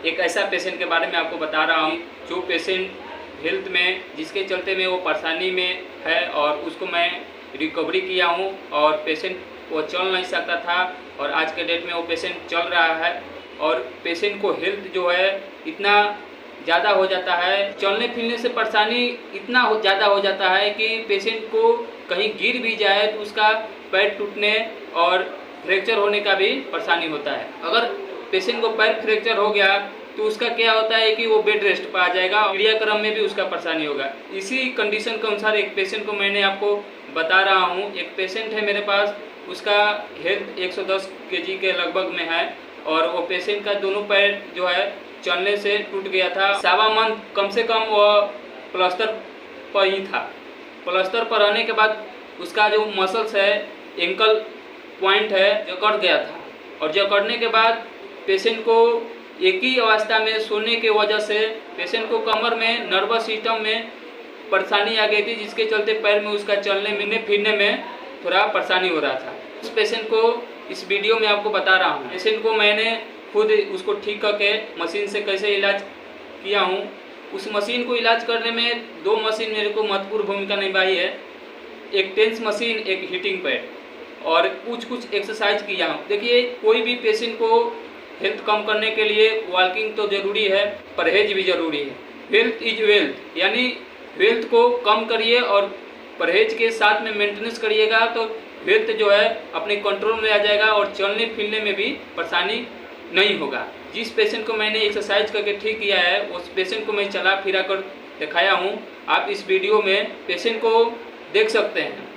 एक ऐसा पेशेंट के बारे में आपको बता रहा हूँ जो पेशेंट हेल्थ में जिसके चलते में वो परेशानी में है और उसको मैं रिकवरी किया हूँ और पेशेंट वो चल नहीं सकता था और आज के डेट में वो पेशेंट चल रहा है और पेशेंट को हेल्थ जो है इतना ज़्यादा हो जाता है, चलने फिरने से परेशानी इतना ज़्यादा हो जाता है कि पेशेंट को कहीं गिर भी जाए तो उसका पैर टूटने और फ्रैक्चर होने का भी परेशानी होता है। अगर पेशेंट को पैर फ्रैक्चर हो गया तो उसका क्या होता है कि वो बेड रेस्ट पर आ जाएगा, क्रियाक्रम में भी उसका परेशानी होगा। इसी कंडीशन के अनुसार एक पेशेंट को मैंने आपको बता रहा हूँ। एक पेशेंट है मेरे पास, उसका हेल्थ 110 kg के लगभग में है और वो पेशेंट का दोनों पैर जो है चलने से टूट गया था। 1.25 मंथ कम से कम वह प्लास्टर पर ही था। प्लास्टर पर रहने के बाद उसका जो मसल्स है, एंकल पॉइंट है, जकड़ गया था और जकड़ने के बाद पेशेंट को एक ही अवस्था में सोने के वजह से पेशेंट को कमर में, नर्वस सिस्टम में परेशानी आ गई थी, जिसके चलते पैर में उसका चलने मिलने फिरने में थोड़ा परेशानी हो रहा था। उस पेशेंट को इस वीडियो में आपको बता रहा हूँ। पेशेंट को मैंने खुद उसको ठीक करके मशीन से कैसे इलाज किया हूँ। उस मशीन को इलाज करने में 2 मशीन मेरे को महत्वपूर्ण भूमिका निभाई है। एक टेंस मशीन, एक हीटिंग पैड और कुछ एक्सरसाइज किया हूँ। देखिए, कोई भी पेशेंट को हेल्थ कम करने के लिए वॉकिंग तो ज़रूरी है, परहेज भी ज़रूरी है। हेल्थ इज वेल्थ, यानी हेल्थ को कम करिए और परहेज के साथ में मेंटेनेंस करिएगा तो हेल्थ जो है अपने कंट्रोल में आ जाएगा और चलने फिरने में भी परेशानी नहीं होगा। जिस पेशेंट को मैंने एक्सरसाइज करके ठीक किया है उस पेशेंट को मैं चला फिरा कर दिखाया हूँ। आप इस वीडियो में पेशेंट को देख सकते हैं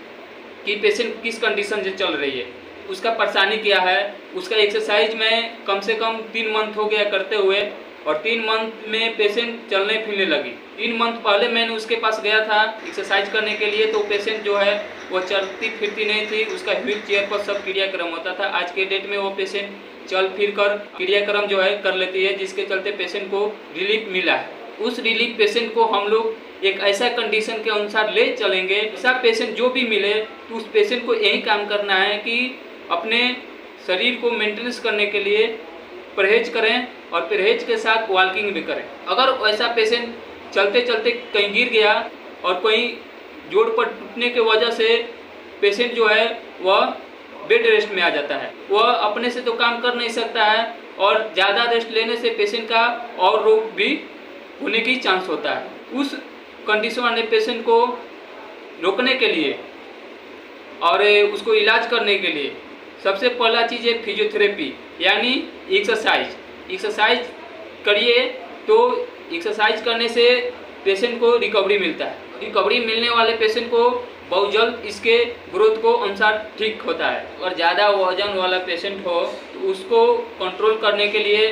कि पेशेंट किस कंडीशन से चल रही है, उसका परेशानी क्या है। उसका एक्सरसाइज में कम से कम 3 मंथ हो गया करते हुए और 3 मंथ में पेशेंट चलने फिरने लगी। 3 मंथ पहले मैंने उसके पास गया था एक्सरसाइज करने के लिए, तो पेशेंट जो है वो चलती फिरती नहीं थी, उसका व्हील चेयर पर सब क्रियाक्रम होता था। आज के डेट में वो पेशेंट चल फिर कर क्रियाक्रम जो है कर लेती है, जिसके चलते पेशेंट को रिलीफ मिला है। उस रिलीफ पेशेंट को हम लोग एक ऐसा कंडीशन के अनुसार ले चलेंगे। ऐसा पेशेंट जो भी मिले तो उस पेशेंट को यही काम करना है कि अपने शरीर को मेंटेनेंस करने के लिए परहेज करें और परहेज के साथ वॉकिंग भी करें। अगर वैसा पेशेंट चलते चलते कहीं गिर गया और कहीं जोड़ पर टूटने की वजह से पेशेंट जो है वह बेड रेस्ट में आ जाता है, वह अपने से तो काम कर नहीं सकता है और ज़्यादा रेस्ट लेने से पेशेंट का और रोग भी होने की चांस होता है। उस कंडीशन वाले पेशेंट को रोकने के लिए और उसको इलाज करने के लिए सबसे पहला चीज़ है फिजियोथेरेपी, यानी एक्सरसाइज करिए तो एक्सरसाइज करने से पेशेंट को रिकवरी मिलता है। रिकवरी मिलने वाले पेशेंट को बहुत जल्द इसके ग्रोथ को अनुसार ठीक होता है। अगर ज़्यादा वजन वाला पेशेंट हो तो उसको कंट्रोल करने के लिए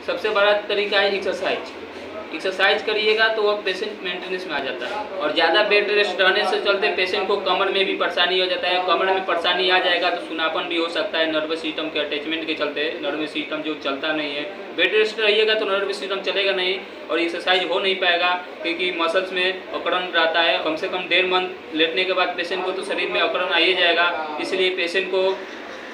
सबसे बड़ा तरीका है एक्सरसाइज करिएगा तो वह पेशेंट मेंटेनेंस में आ जाता है। और ज़्यादा बेड रेस्ट रहने से चलते पेशेंट को कमर में भी परेशानी हो जाता है। कमर में परेशानी आ जाएगा तो सुनापन भी हो सकता है, नर्वस सिस्टम के अटैचमेंट के चलते नर्वस सिस्टम जो चलता नहीं है। बेड रेस्ट रहिएगा तो नर्वस सिस्टम चलेगा नहीं और एक्सरसाइज हो नहीं पाएगा क्योंकि मसल्स में अकड़न रहता है। कम से कम 1.5 मंथ लेटने के बाद पेशेंट को तो शरीर में अकड़न आ ही जाएगा, इसलिए पेशेंट को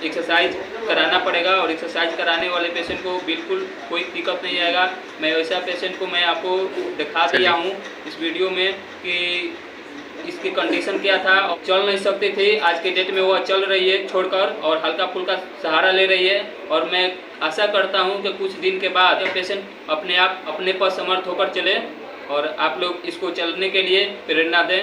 एक्सरसाइज कराना पड़ेगा और एक्सरसाइज कराने वाले पेशेंट को बिल्कुल कोई दिक्कत नहीं आएगा। मैं वैसा पेशेंट को मैं आपको दिखा दिया हूँ इस वीडियो में कि इसकी कंडीशन क्या था। चल नहीं सकते थे, आज के डेट में वह चल रही है छोड़कर और हल्का फुल्का सहारा ले रही है और मैं आशा करता हूँ कि कुछ दिन के बाद पेशेंट अपने आप अपने पर समर्थ होकर चले और आप लोग इसको चलने के लिए प्रेरणा दें।